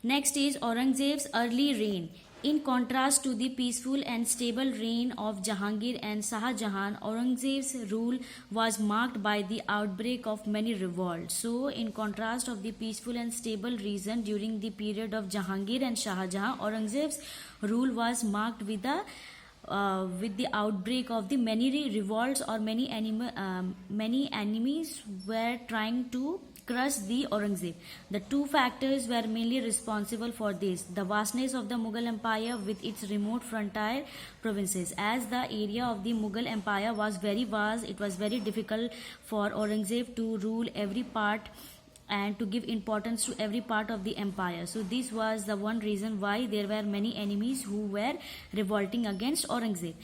Next is Aurangzeb's early reign. In contrast to the peaceful and stable reign of Jahangir and Shah Jahan, Aurangzeb's rule was marked by the outbreak of many revolts. So, in contrast of the peaceful and stable reign during the period of Jahangir and Shah Jahan, Aurangzeb's rule was marked with the outbreak of the many revolts, or many enemies were trying to crush the Aurangzeb. The two factors were mainly responsible for this: the vastness of the Mughal Empire with its remote frontier provinces. As the area of the Mughal Empire was very vast, it was very difficult for Aurangzeb to rule every part and to give importance to every part of the empire. So this was the one reason why there were many enemies who were revolting against Aurangzeb.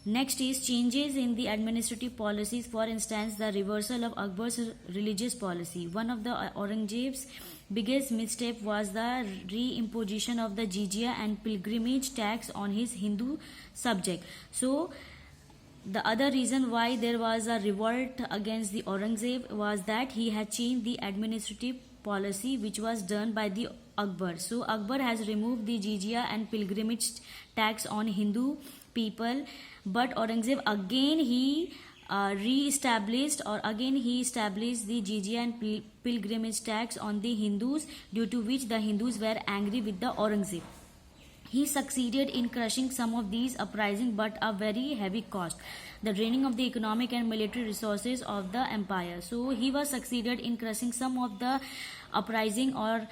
Next is changes in the administrative policies. For instance, the reversal of Akbar's religious policy. One of the Aurangzeb's biggest mistake was the re-imposition of the jizya and pilgrimage tax on his Hindu subject. So the other reason why there was a revolt against the Aurangzeb was that he had changed the administrative policy which was done by the Akbar. So Akbar has removed the jizya and pilgrimage tax on Hindu people, but Aurangzeb again he established the jizya and pilgrimage tax on the Hindus, due to which the Hindus were angry with the Aurangzeb. He succeeded in crushing some of these uprisings, but a very heavy cost: the draining of the economic and military resources of the empire. So he was succeeded in crushing some of the uprising or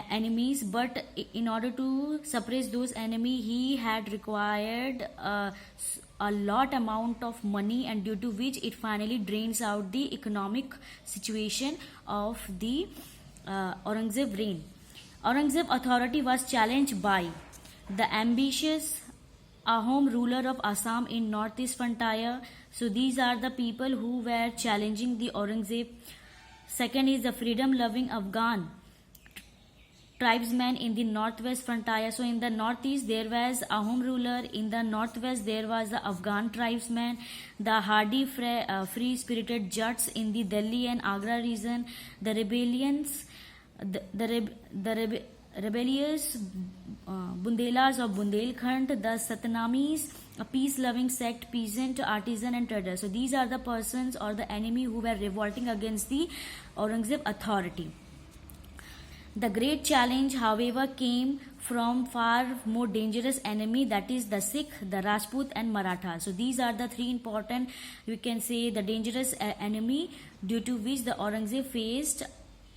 enemies, but in order to suppress those enemies, he had required a lot amount of money, and due to which it finally drains out the economic situation of the Aurangzeb reign. Aurangzeb authority was challenged by the ambitious Ahom ruler of Assam in northeast frontier. So these are the people who were challenging the Aurangzeb. Second is the freedom-loving Afghan tribesmen in the northwest frontier. So in the northeast there was Ahom ruler, in the northwest there was the Afghan tribesmen, the hardy free-spirited Jats in the Delhi and Agra region, the rebellious Bundelas of Bundelkhand, the Satnamis, a peace-loving sect, peasant, artisan and trader. So these are the persons or the enemy who were revolting against the Aurangzeb authority. The great challenge, however, came from far more dangerous enemy, that is the Sikh, the Rajput and Maratha. So these are the three important, we can say, the dangerous enemy due to which the Aurangzeb faced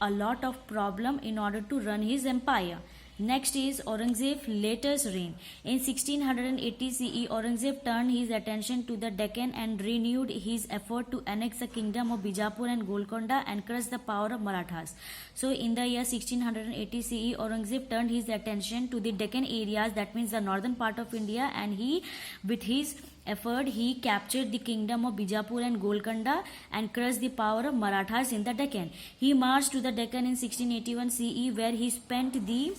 a lot of problem in order to run his empire. Next is Aurangzeb's latest reign. In 1680 CE, Aurangzeb turned his attention to the Deccan and renewed his effort to annex the kingdom of Bijapur and Golconda and crush the power of Marathas. So in the year 1680 CE, Aurangzeb turned his attention to the Deccan areas, that means the northern part of India, and he, with his effort, he captured the kingdom of Bijapur and Golconda and crushed the power of Marathas in the Deccan. He marched to the Deccan in 1681 CE, where he spent the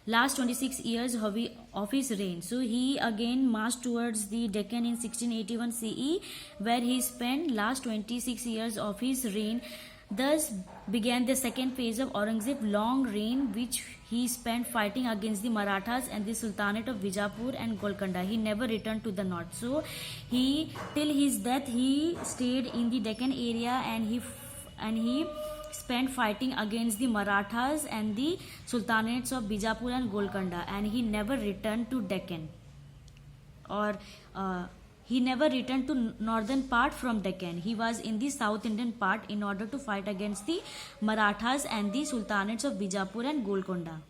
last 26 years of his reign. So he again marched towards the Deccan in 1681 CE, where he spent last 26 years of his reign. Thus began the second phase of Aurangzeb's long reign, which he spent fighting against the Marathas and the Sultanate of Bijapur and Golconda. He never returned to the north. So he, till his death, he stayed in the Deccan area, and he spent fighting against the Marathas and the Sultanates of Bijapur and Golconda, and he never returned to Deccan, or he never returned to northern part from Deccan. He was in the South Indian part in order to fight against the Marathas and the Sultanates of Bijapur and Golconda.